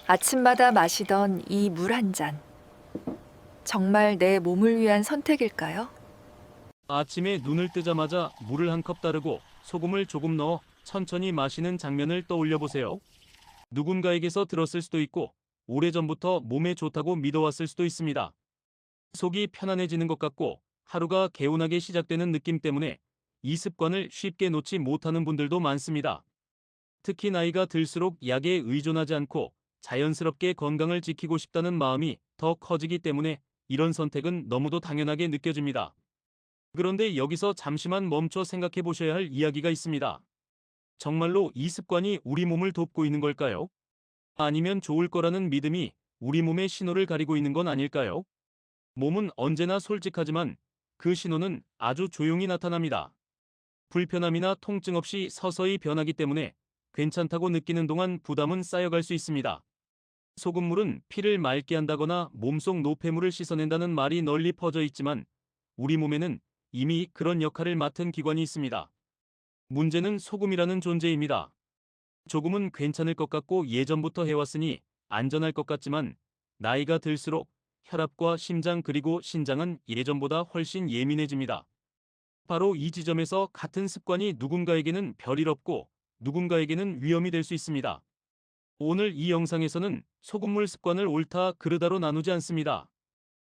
아침마다 마시던 이 물 한 잔. 정말 내 몸을 위한 선택일까요? 아침에 눈을 뜨자마자 물을 한 컵 따르고 소금을 조금 넣어 천천히 마시는 장면을 떠올려 보세요. 누군가에게서 들었을 수도 있고 오래전부터 몸에 좋다고 믿어왔을 수도 있습니다. 속이 편안해지는 것 같고 하루가 개운하게 시작되는 느낌 때문에 이 습관을 쉽게 놓지 못하는 분들도 많습니다. 특히 나이가 들수록 약에 의존하지 않고 자연스럽게 건강을 지키고 싶다는 마음이 더 커지기 때문에 이런 선택은 너무도 당연하게 느껴집니다. 그런데 여기서 잠시만 멈춰 생각해 보셔야 할 이야기가 있습니다. 정말로 이 습관이 우리 몸을 돕고 있는 걸까요? 아니면 좋을 거라는 믿음이 우리 몸의 신호를 가리고 있는 건 아닐까요? 몸은 언제나 솔직하지만 그 신호는 아주 조용히 나타납니다. 불편함이나 통증 없이 서서히 변하기 때문에 괜찮다고 느끼는 동안 부담은 쌓여갈 수 있습니다. 소금물은 피를 맑게 한다거나 몸속 노폐물을 씻어낸다는 말이 널리 퍼져 있지만 우리 몸에는 이미 그런 역할을 맡은 기관이 있습니다. 문제는 소금이라는 존재입니다. 조금은 괜찮을 것 같고 예전부터 해왔으니 안전할 것 같지만 나이가 들수록 혈압과 심장 그리고 신장은 예전보다 훨씬 예민해집니다. 바로 이 지점에서 같은 습관이 누군가에게는 별일 없고 누군가에게는 위험이 될 수 있습니다. 오늘 이 영상에서는 소금물 습관을 옳다 그르다로 나누지 않습니다.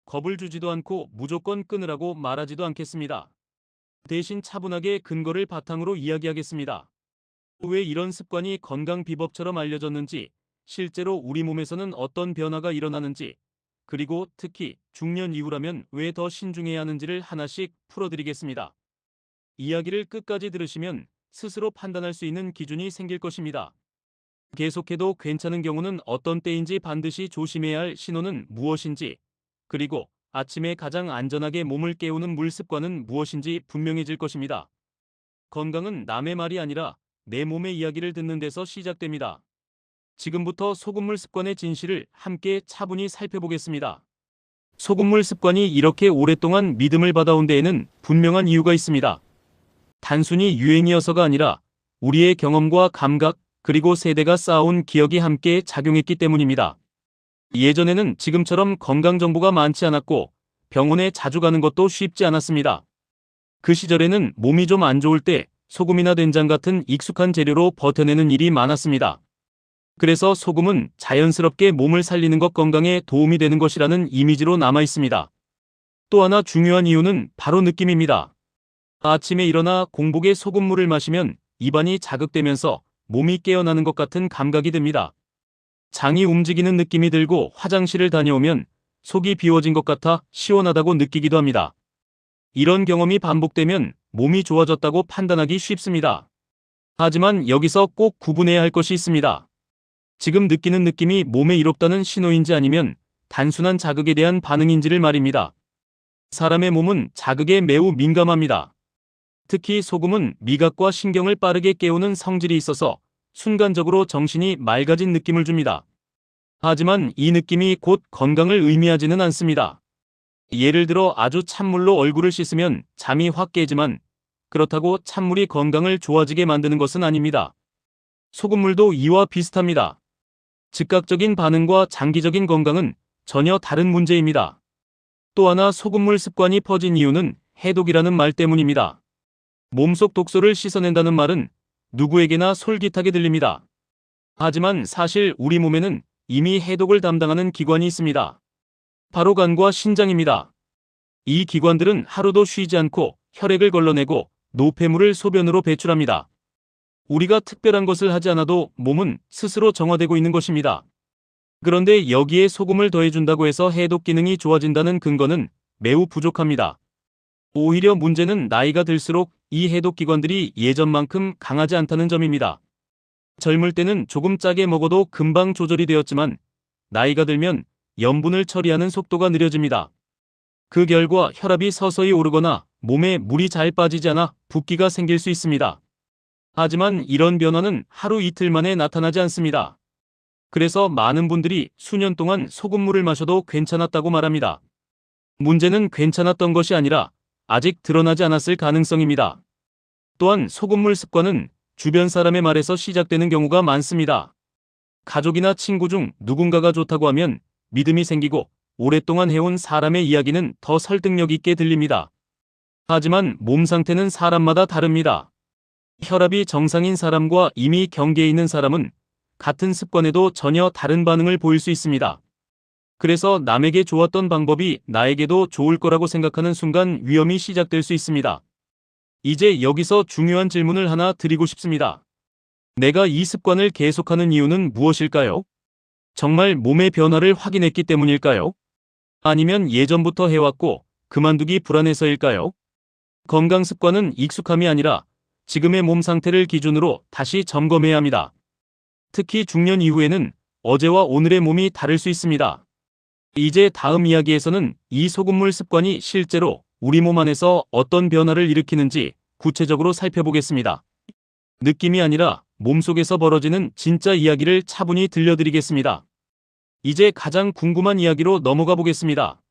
겁을 주지도 않고 무조건 끊으라고 말하지도 않겠습니다. 대신 차분하게 근거를 바탕으로 이야기하겠습니다. 왜 이런 습관이 건강 비법처럼 알려졌는지, 실제로 우리 몸에서는 어떤 변화가 일어나는지, 그리고 특히 중년 이후라면 왜 더 신중해야 하는지를 하나씩 풀어드리겠습니다. 이야기를 끝까지 들으시면 스스로 판단할 수 있는 기준이 생길 것입니다. 계속해도 괜찮은 경우는 어떤 때인지 반드시 조심해야 할 신호는 무엇인지, 그리고 아침에 가장 안전하게 몸을 깨우는 물 습관은 무엇인지 분명해질 것입니다. 건강은 남의 말이 아니라 내 몸의 이야기를 듣는 데서 시작됩니다. 지금부터 소금물 습관의 진실을 함께 차분히 살펴보겠습니다. 소금물 습관이 이렇게 오랫동안 믿음을 받아온 데에는 분명한 이유가 있습니다. 단순히 유행이어서가 아니라 우리의 경험과 감각, 그리고 세대가 쌓아온 기억이 함께 작용했기 때문입니다. 예전에는 지금처럼 건강 정보가 많지 않았고 병원에 자주 가는 것도 쉽지 않았습니다. 그 시절에는 몸이 좀 안 좋을 때 소금이나 된장 같은 익숙한 재료로 버텨내는 일이 많았습니다. 그래서 소금은 자연스럽게 몸을 살리는 것, 건강에 도움이 되는 것이라는 이미지로 남아 있습니다. 또 하나 중요한 이유는 바로 느낌입니다. 아침에 일어나 공복에 소금물을 마시면 입안이 자극되면서 몸이 깨어나는 것 같은 감각이 듭니다. 장이 움직이는 느낌이 들고 화장실을 다녀오면 속이 비워진 것 같아 시원하다고 느끼기도 합니다. 이런 경험이 반복되면 몸이 좋아졌다고 판단하기 쉽습니다. 하지만 여기서 꼭 구분해야 할 것이 있습니다. 지금 느끼는 느낌이 몸에 이롭다는 신호인지 아니면 단순한 자극에 대한 반응인지를 말입니다. 사람의 몸은 자극에 매우 민감합니다. 특히 소금은 미각과 신경을 빠르게 깨우는 성질이 있어서 순간적으로 정신이 맑아진 느낌을 줍니다. 하지만 이 느낌이 곧 건강을 의미하지는 않습니다. 예를 들어 아주 찬물로 얼굴을 씻으면 잠이 확 깨지만 그렇다고 찬물이 건강을 좋아지게 만드는 것은 아닙니다. 소금물도 이와 비슷합니다. 즉각적인 반응과 장기적인 건강은 전혀 다른 문제입니다. 또 하나 소금물 습관이 퍼진 이유는 해독이라는 말 때문입니다. 몸속 독소를 씻어낸다는 말은 누구에게나 솔깃하게 들립니다. 하지만 사실 우리 몸에는 이미 해독을 담당하는 기관이 있습니다. 바로 간과 신장입니다. 이 기관들은 하루도 쉬지 않고 혈액을 걸러내고 노폐물을 소변으로 배출합니다. 우리가 특별한 것을 하지 않아도 몸은 스스로 정화되고 있는 것입니다. 그런데 여기에 소금을 더해준다고 해서 해독 기능이 좋아진다는 근거는 매우 부족합니다. 오히려 문제는 나이가 들수록 이 해독 기관들이 예전만큼 강하지 않다는 점입니다. 젊을 때는 조금 짜게 먹어도 금방 조절이 되었지만 나이가 들면 염분을 처리하는 속도가 느려집니다. 그 결과 혈압이 서서히 오르거나 몸에 물이 잘 빠지지 않아 붓기가 생길 수 있습니다. 하지만 이런 변화는 하루 이틀 만에 나타나지 않습니다. 그래서 많은 분들이 수년 동안 소금물을 마셔도 괜찮았다고 말합니다. 문제는 괜찮았던 것이 아니라 아직 드러나지 않았을 가능성입니다. 또한 소금물 습관은 주변 사람의 말에서 시작되는 경우가 많습니다. 가족이나 친구 중 누군가가 좋다고 하면 믿음이 생기고 오랫동안 해온 사람의 이야기는 더 설득력 있게 들립니다. 하지만 몸 상태는 사람마다 다릅니다. 혈압이 정상인 사람과 이미 경계에 있는 사람은 같은 습관에도 전혀 다른 반응을 보일 수 있습니다. 그래서 남에게 좋았던 방법이 나에게도 좋을 거라고 생각하는 순간 위험이 시작될 수 있습니다. 이제 여기서 중요한 질문을 하나 드리고 싶습니다. 내가 이 습관을 계속하는 이유는 무엇일까요? 정말 몸의 변화를 확인했기 때문일까요? 아니면 예전부터 해왔고 그만두기 불안해서일까요? 건강 습관은 익숙함이 아니라 지금의 몸 상태를 기준으로 다시 점검해야 합니다. 특히 중년 이후에는 어제와 오늘의 몸이 다를 수 있습니다. 이제 다음 이야기에서는 이 소금물 습관이 실제로 우리 몸 안에서 어떤 변화를 일으키는지 구체적으로 살펴보겠습니다. 느낌이 아니라 몸속에서 벌어지는 진짜 이야기를 차분히 들려드리겠습니다. 이제 가장 궁금한 이야기로 넘어가 보겠습니다.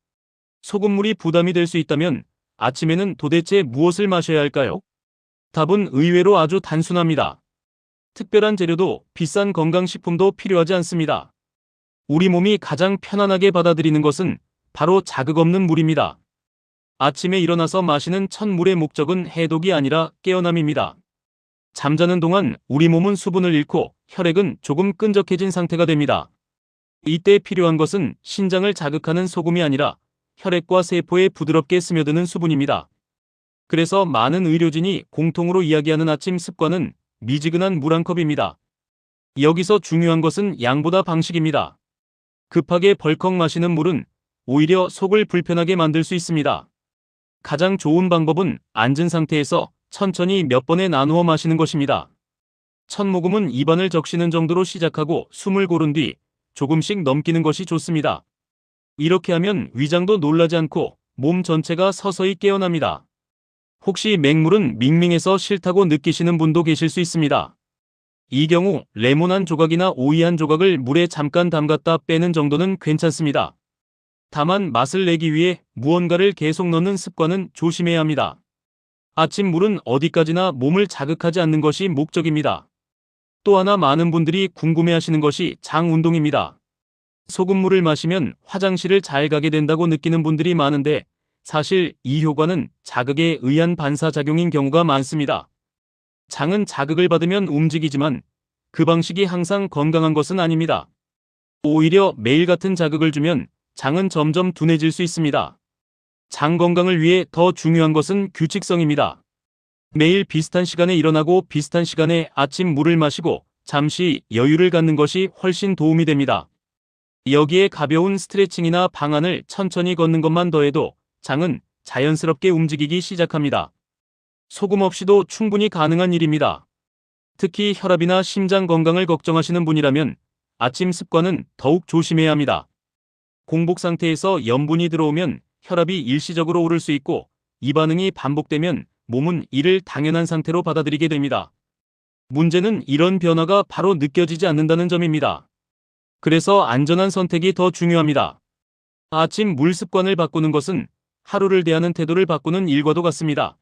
소금물이 부담이 될 수 있다면 아침에는 도대체 무엇을 마셔야 할까요? 답은 의외로 아주 단순합니다. 특별한 재료도 비싼 건강식품도 필요하지 않습니다. 우리 몸이 가장 편안하게 받아들이는 것은 바로 자극 없는 물입니다. 아침에 일어나서 마시는 첫 물의 목적은 해독이 아니라 깨어남입니다. 잠자는 동안 우리 몸은 수분을 잃고 혈액은 조금 끈적해진 상태가 됩니다. 이때 필요한 것은 신장을 자극하는 소금이 아니라 혈액과 세포에 부드럽게 스며드는 수분입니다. 그래서 많은 의료진이 공통으로 이야기하는 아침 습관은 미지근한 물 한 컵입니다. 여기서 중요한 것은 양보다 방식입니다. 급하게 벌컥 마시는 물은 오히려 속을 불편하게 만들 수 있습니다. 가장 좋은 방법은 앉은 상태에서 천천히 몇 번에 나누어 마시는 것입니다. 첫 모금은 입안을 적시는 정도로 시작하고 숨을 고른 뒤 조금씩 넘기는 것이 좋습니다. 이렇게 하면 위장도 놀라지 않고 몸 전체가 서서히 깨어납니다. 혹시 맹물은 밍밍해서 싫다고 느끼시는 분도 계실 수 있습니다. 이 경우 레몬 한 조각이나 오이 한 조각을 물에 잠깐 담갔다 빼는 정도는 괜찮습니다. 다만 맛을 내기 위해 무언가를 계속 넣는 습관은 조심해야 합니다. 아침 물은 어디까지나 몸을 자극하지 않는 것이 목적입니다. 또 하나 많은 분들이 궁금해하시는 것이 장 운동입니다. 소금물을 마시면 화장실을 잘 가게 된다고 느끼는 분들이 많은데 사실 이 효과는 자극에 의한 반사작용인 경우가 많습니다. 장은 자극을 받으면 움직이지만 그 방식이 항상 건강한 것은 아닙니다. 오히려 매일 같은 자극을 주면 장은 점점 둔해질 수 있습니다. 장 건강을 위해 더 중요한 것은 규칙성입니다. 매일 비슷한 시간에 일어나고 비슷한 시간에 아침 물을 마시고 잠시 여유를 갖는 것이 훨씬 도움이 됩니다. 여기에 가벼운 스트레칭이나 방안을 천천히 걷는 것만 더해도 장은 자연스럽게 움직이기 시작합니다. 소금 없이도 충분히 가능한 일입니다. 특히 혈압이나 심장 건강을 걱정하시는 분이라면 아침 습관은 더욱 조심해야 합니다. 공복 상태에서 염분이 들어오면 혈압이 일시적으로 오를 수 있고 이 반응이 반복되면 몸은 이를 당연한 상태로 받아들이게 됩니다. 문제는 이런 변화가 바로 느껴지지 않는다는 점입니다. 그래서 안전한 선택이 더 중요합니다. 아침 물 습관을 바꾸는 것은 하루를 대하는 태도를 바꾸는 일과도 같습니다.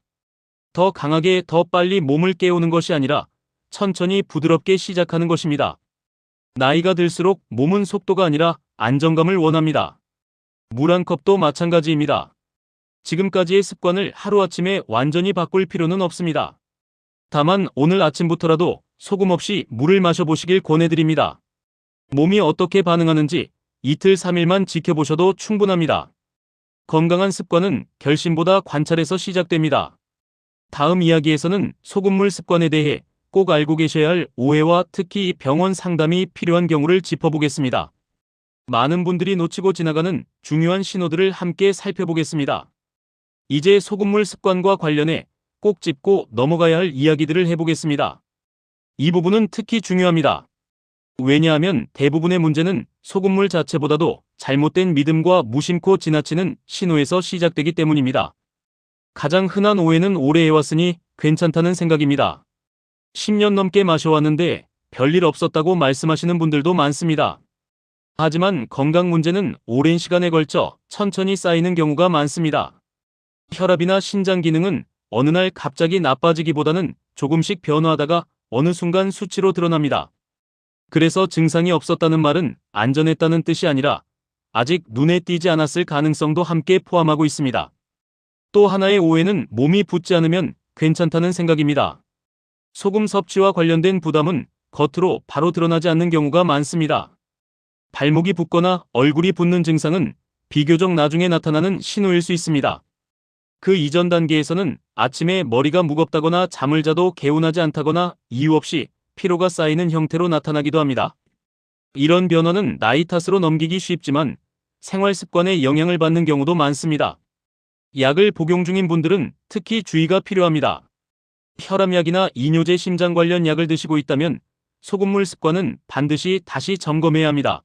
더 강하게 더 빨리 몸을 깨우는 것이 아니라 천천히 부드럽게 시작하는 것입니다. 나이가 들수록 몸은 속도가 아니라 안정감을 원합니다. 물 한 컵도 마찬가지입니다. 지금까지의 습관을 하루아침에 완전히 바꿀 필요는 없습니다. 다만 오늘 아침부터라도 소금 없이 물을 마셔보시길 권해드립니다. 몸이 어떻게 반응하는지 이틀 3일만 지켜보셔도 충분합니다. 건강한 습관은 결심보다 관찰에서 시작됩니다. 다음 이야기에서는 소금물 습관에 대해 꼭 알고 계셔야 할 오해와 특히 병원 상담이 필요한 경우를 짚어보겠습니다. 많은 분들이 놓치고 지나가는 중요한 신호들을 함께 살펴보겠습니다. 이제 소금물 습관과 관련해 꼭 짚고 넘어가야 할 이야기들을 해보겠습니다. 이 부분은 특히 중요합니다. 왜냐하면 대부분의 문제는 소금물 자체보다도 잘못된 믿음과 무심코 지나치는 신호에서 시작되기 때문입니다. 가장 흔한 오해는 오래 해왔으니 괜찮다는 생각입니다. 10년 넘게 마셔왔는데 별일 없었다고 말씀하시는 분들도 많습니다. 하지만 건강 문제는 오랜 시간에 걸쳐 천천히 쌓이는 경우가 많습니다. 혈압이나 신장 기능은 어느 날 갑자기 나빠지기보다는 조금씩 변화하다가 어느 순간 수치로 드러납니다. 그래서 증상이 없었다는 말은 안전했다는 뜻이 아니라 아직 눈에 띄지 않았을 가능성도 함께 포함하고 있습니다. 또 하나의 오해는 몸이 붓지 않으면 괜찮다는 생각입니다. 소금 섭취와 관련된 부담은 겉으로 바로 드러나지 않는 경우가 많습니다. 발목이 붓거나 얼굴이 붓는 증상은 비교적 나중에 나타나는 신호일 수 있습니다. 그 이전 단계에서는 아침에 머리가 무겁다거나 잠을 자도 개운하지 않다거나 이유 없이 피로가 쌓이는 형태로 나타나기도 합니다. 이런 변화는 나이 탓으로 넘기기 쉽지만 생활 습관에 영향을 받는 경우도 많습니다. 약을 복용 중인 분들은 특히 주의가 필요합니다. 혈압약이나 이뇨제 심장 관련 약을 드시고 있다면 소금물 습관은 반드시 다시 점검해야 합니다.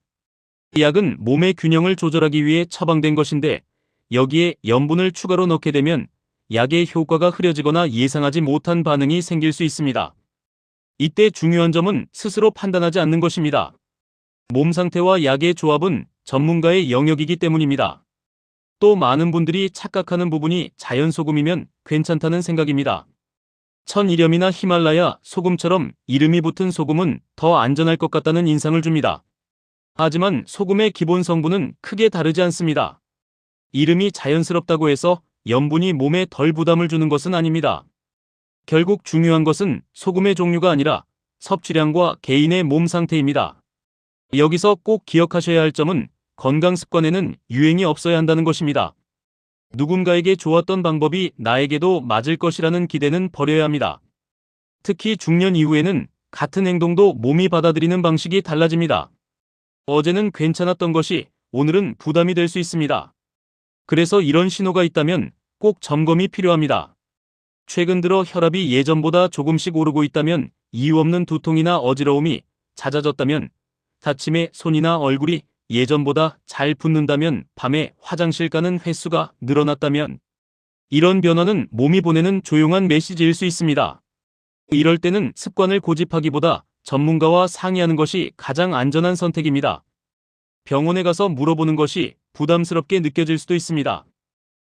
이 약은 몸의 균형을 조절하기 위해 처방된 것인데 여기에 염분을 추가로 넣게 되면 약의 효과가 흐려지거나 예상하지 못한 반응이 생길 수 있습니다. 이때 중요한 점은 스스로 판단하지 않는 것입니다. 몸 상태와 약의 조합은 전문가의 영역이기 때문입니다. 또 많은 분들이 착각하는 부분이 자연 소금이면 괜찮다는 생각입니다. 천일염이나 히말라야 소금처럼 이름이 붙은 소금은 더 안전할 것 같다는 인상을 줍니다. 하지만 소금의 기본 성분은 크게 다르지 않습니다. 이름이 자연스럽다고 해서 염분이 몸에 덜 부담을 주는 것은 아닙니다. 결국 중요한 것은 소금의 종류가 아니라 섭취량과 개인의 몸 상태입니다. 여기서 꼭 기억하셔야 할 점은 건강 습관에는 유행이 없어야 한다는 것입니다. 누군가에게 좋았던 방법이 나에게도 맞을 것이라는 기대는 버려야 합니다. 특히 중년 이후에는 같은 행동도 몸이 받아들이는 방식이 달라집니다. 어제는 괜찮았던 것이 오늘은 부담이 될 수 있습니다. 그래서 이런 신호가 있다면 꼭 점검이 필요합니다. 최근 들어 혈압이 예전보다 조금씩 오르고 있다면, 이유 없는 두통이나 어지러움이 잦아졌다면, 다침에 손이나 얼굴이 예전보다 잘 붓는다면, 밤에 화장실 가는 횟수가 늘어났다면, 이런 변화는 몸이 보내는 조용한 메시지일 수 있습니다. 이럴 때는 습관을 고집하기보다 전문가와 상의하는 것이 가장 안전한 선택입니다. 병원에 가서 물어보는 것이 부담스럽게 느껴질 수도 있습니다.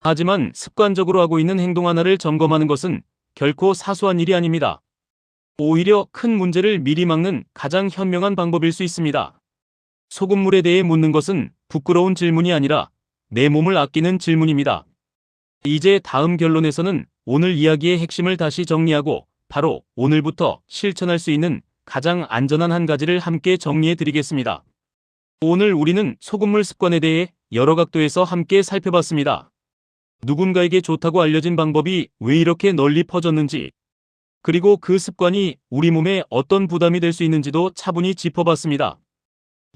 하지만 습관적으로 하고 있는 행동 하나를 점검하는 것은 결코 사소한 일이 아닙니다. 오히려 큰 문제를 미리 막는 가장 현명한 방법일 수 있습니다. 소금물에 대해 묻는 것은 부끄러운 질문이 아니라 내 몸을 아끼는 질문입니다. 이제 다음 결론에서는 오늘 이야기의 핵심을 다시 정리하고 바로 오늘부터 실천할 수 있는 가장 안전한 한 가지를 함께 정리해 드리겠습니다. 오늘 우리는 소금물 습관에 대해 여러 각도에서 함께 살펴봤습니다. 누군가에게 좋다고 알려진 방법이 왜 이렇게 널리 퍼졌는지, 그리고 그 습관이 우리 몸에 어떤 부담이 될 수 있는지도 차분히 짚어봤습니다.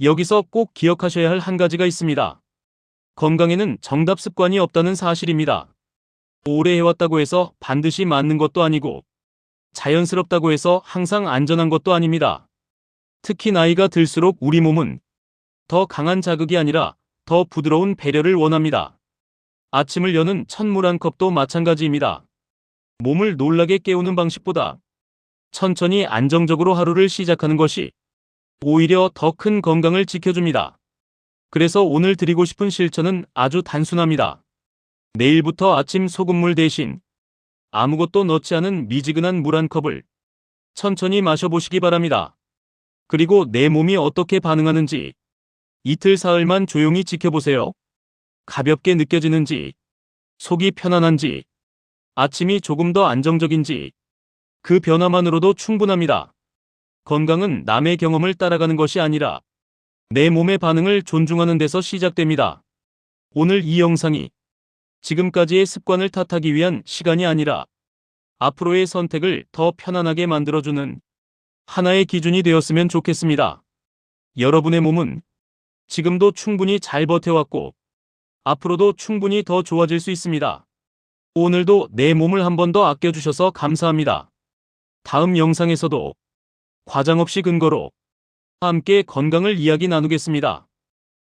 여기서 꼭 기억하셔야 할 한 가지가 있습니다. 건강에는 정답 습관이 없다는 사실입니다. 오래 해왔다고 해서 반드시 맞는 것도 아니고, 자연스럽다고 해서 항상 안전한 것도 아닙니다. 특히 나이가 들수록 우리 몸은 더 강한 자극이 아니라 더 부드러운 배려를 원합니다. 아침을 여는 찬물 한 컵도 마찬가지입니다. 몸을 놀라게 깨우는 방식보다 천천히 안정적으로 하루를 시작하는 것이 오히려 더 큰 건강을 지켜줍니다. 그래서 오늘 드리고 싶은 실천은 아주 단순합니다. 내일부터 아침 소금물 대신 아무것도 넣지 않은 미지근한 물 한 컵을 천천히 마셔보시기 바랍니다. 그리고 내 몸이 어떻게 반응하는지 이틀 사흘만 조용히 지켜보세요. 가볍게 느껴지는지, 속이 편안한지, 아침이 조금 더 안정적인지, 그 변화만으로도 충분합니다. 건강은 남의 경험을 따라가는 것이 아니라 내 몸의 반응을 존중하는 데서 시작됩니다. 오늘 이 영상이 지금까지의 습관을 탓하기 위한 시간이 아니라 앞으로의 선택을 더 편안하게 만들어주는 하나의 기준이 되었으면 좋겠습니다. 여러분의 몸은 지금도 충분히 잘 버텨왔고 앞으로도 충분히 더 좋아질 수 있습니다. 오늘도 내 몸을 한 번 더 아껴주셔서 감사합니다. 다음 영상에서도 과장 없이 근거로 함께 건강을 이야기 나누겠습니다.